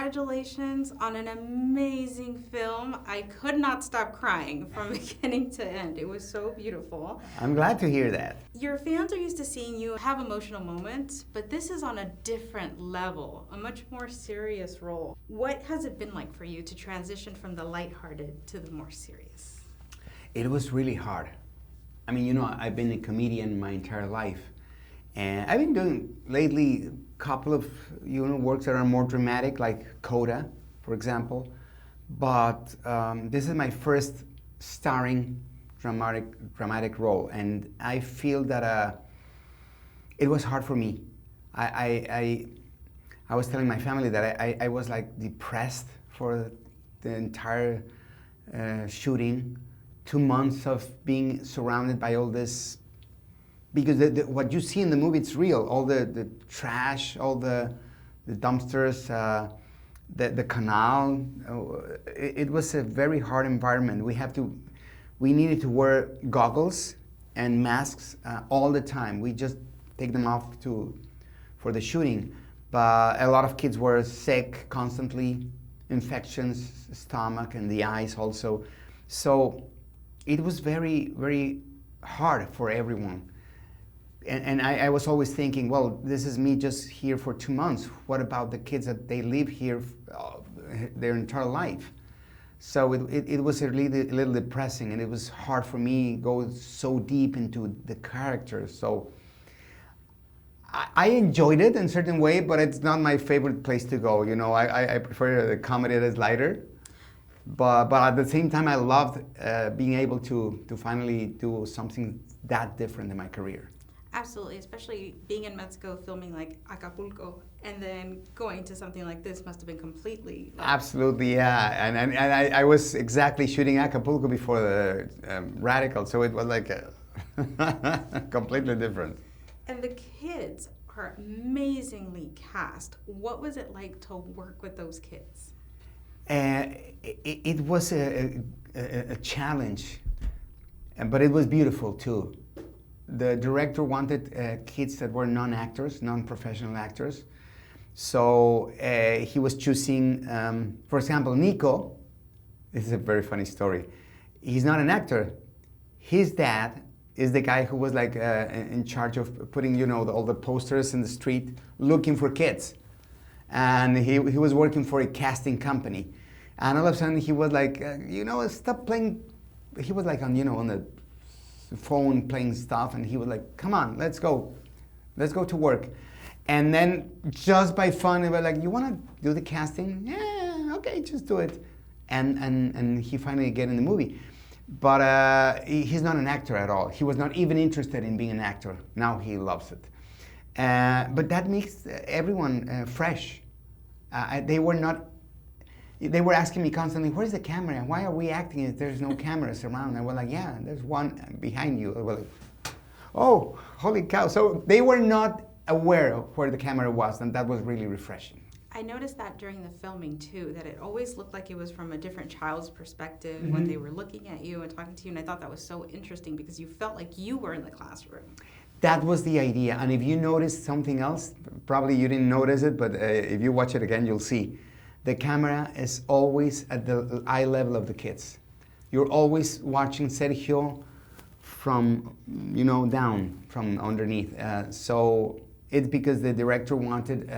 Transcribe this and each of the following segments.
congratulations on an amazing film. I could not stop crying from beginning to end. It was so beautiful. I'm glad to hear that. Your fans are used to seeing you have emotional moments, but this is on a different level, a much more serious role. What has it been like for you to transition from the lighthearted to the more serious? It was really hard. I mean, you know, I've been a comedian my entire life. And I've been doing lately a couple of, works that are more dramatic, like Coda, for example. But this is my first starring dramatic role, and I feel that it was hard for me. I was telling my family that I was like depressed for the entire shooting. 2 months of being surrounded by all this, because what you see in the movie, it's real. All the trash, all the dumpsters, the canal. It was a very hard environment. We needed to wear goggles and masks all the time. We just take them off for the shooting. But a lot of kids were sick constantly, infections, stomach, and the eyes also. So it was very, very hard for everyone. And I was always thinking, well, this is me just here for 2 months. What about the kids that they live here their entire life? So it was a little depressing, and it was hard for me to go so deep into the characters. So I enjoyed it in a certain way, but it's not my favorite place to go. You know, I prefer the comedy that's lighter. But at the same time, I loved being able to finally do something that different in my career. Absolutely, especially being in Mexico, filming like Acapulco, and then going to something like this must have been completely... Absolutely, yeah. And I was exactly shooting Acapulco before the Radical, so it was like completely different. And the kids are amazingly cast. What was it like to work with those kids? It was a challenge, but it was beautiful too. The director wanted kids that were non-actors, non-professional actors. So he was choosing, for example, Nico. This is a very funny story. He's not an actor. His dad is the guy who was like in charge of putting, all the posters in the street looking for kids. And he was working for a casting company. And all of a sudden he was like, stop playing. He was like on the phone playing stuff, and he was like, come on, let's go to work. And then just by fun, they were like, you want to do the casting? Yeah, okay, just do it. And he finally get in the movie. But he's not an actor at all. He was not even interested in being an actor. Now he loves it. But that makes everyone fresh. They were asking me constantly, where's the camera? Why are we acting if there's no cameras around? I was like, yeah, there's one behind you. I was like, oh, holy cow. So they were not aware of where the camera was, and that was really refreshing. I noticed that during the filming too, that it always looked like it was from a different child's perspective when they were looking at you and talking to you, and I thought that was so interesting because you felt like you were in the classroom. That was the idea, and if you noticed something else, probably you didn't notice it, but if you watch it again, you'll see. The camera is always at the eye level of the kids. You're always watching Sergio from, down, from underneath. So it's because the director wanted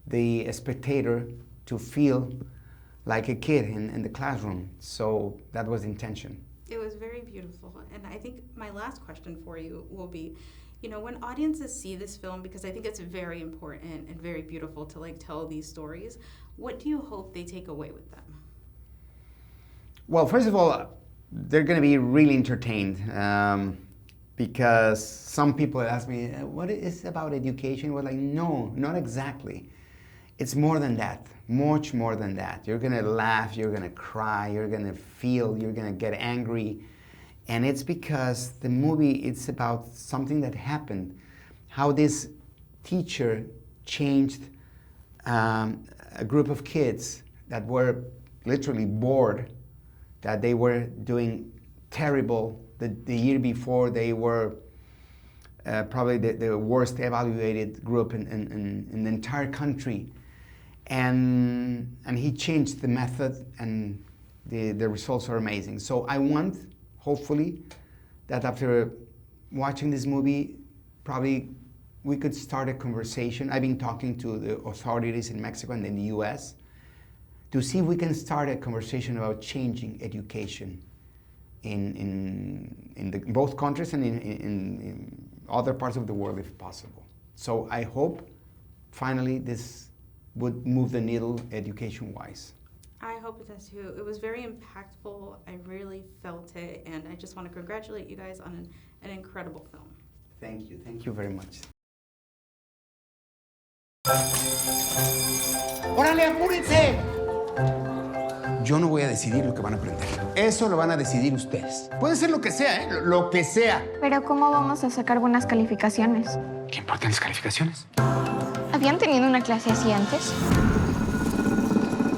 the spectator to feel like a kid in the classroom. So that was the intention. It was very beautiful. And I think my last question for you will be, when audiences see this film, because I think it's very important and very beautiful to tell these stories, what do you hope they take away with them? Well, first of all, they're going to be really entertained because some people ask me, what is it about education? We're like, no, not exactly. It's more than that, much more than that. You're going to laugh, you're going to cry, you're going to feel, you're going to get angry. And it's because the movie, it's about something that happened, how this teacher changed a group of kids that were literally bored, that they were doing terrible. The year before, they were probably the worst evaluated group in the entire country. and he changed the method, and the results are amazing. So I want, hopefully, that after watching this movie, probably we could start a conversation. I've been talking to the authorities in Mexico and in the US to see if we can start a conversation about changing education in both countries and in other parts of the world if possible. So I hope finally this would move the needle education-wise. I hope it does too. It was very impactful. I really felt it, and I just want to congratulate you guys on an incredible film. Thank you very much. ¡Órale, apúrense! Yo no voy a decidir lo que van a aprender. Eso lo van a decidir ustedes. Puede ser lo que sea, ¿eh? Lo que sea. Pero ¿cómo vamos a sacar buenas calificaciones? ¿Qué importan las calificaciones? ¿Habían tenido una clase así antes?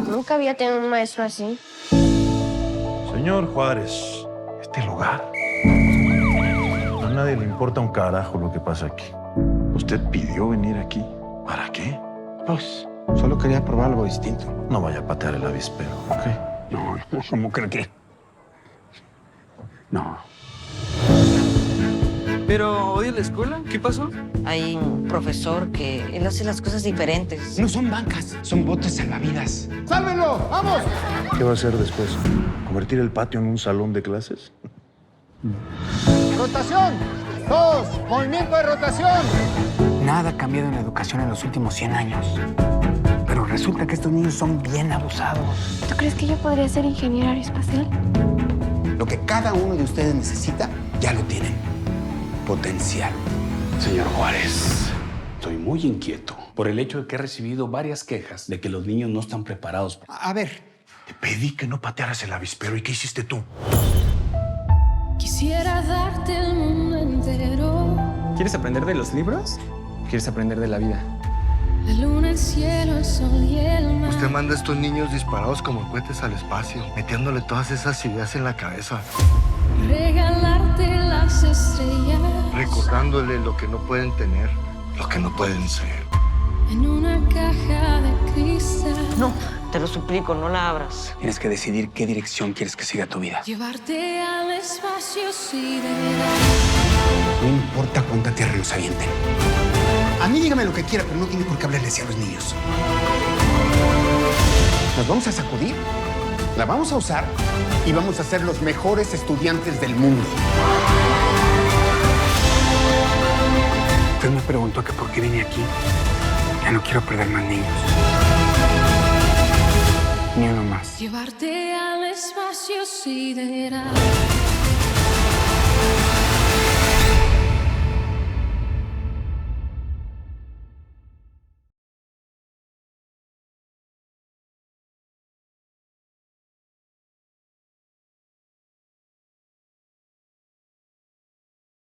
Nunca había tenido un maestro así. Señor Juárez, este lugar. A nadie le importa un carajo lo que pasa aquí. Usted pidió venir aquí. ¿Para qué? Pues, solo quería probar algo distinto. No vaya a patear el avispero, ¿ok? No, ¿cómo creo que? No. ¿Pero odia la escuela? ¿Qué pasó? Hay un profesor que él hace las cosas diferentes. No son bancas, son botes salvavidas. ¡Sálvenlo! ¡Vamos! ¿Qué va a hacer después? ¿Convertir el patio en un salón de clases? ¡Rotación! ¡Todos! ¡Movimiento de rotación! Nada ha cambiado en la educación en los últimos 100 años. Pero resulta que estos niños son bien abusados. ¿Tú crees que yo podría ser ingeniero aeroespacial? Lo que cada uno de ustedes necesita, ya lo tienen. Potencial. Señor Juárez, estoy muy inquieto por el hecho de que he recibido varias quejas de que los niños no están preparados. A ver, Te pedí que no patearas el avispero. ¿Y qué hiciste tú? Quisiera darte el mundo entero. ¿Quieres aprender de los libros? ¿Quieres aprender de la vida? La luna, el cielo, el sol y el mar. Usted manda a estos niños disparados como cohetes al espacio, metiéndole todas esas ideas en la cabeza, Regalarte las estrellas. recordándole lo que no pueden tener, lo que no pueden ser. En una caja de cristal. No, te lo suplico, no la abras. tienes que decidir qué dirección quieres que siga tu vida. Llevarte al espacio sideral. No importa cuánta tierra nos avienten. A mí dígame lo que quiera, pero no tiene por qué hablarle así a los niños. Nos vamos a sacudir, la vamos a usar y vamos a ser los mejores estudiantes del mundo. Usted me preguntó que por qué vine aquí. Ya no quiero perder más niños. Ni uno más. Llevarte al espacio sideral.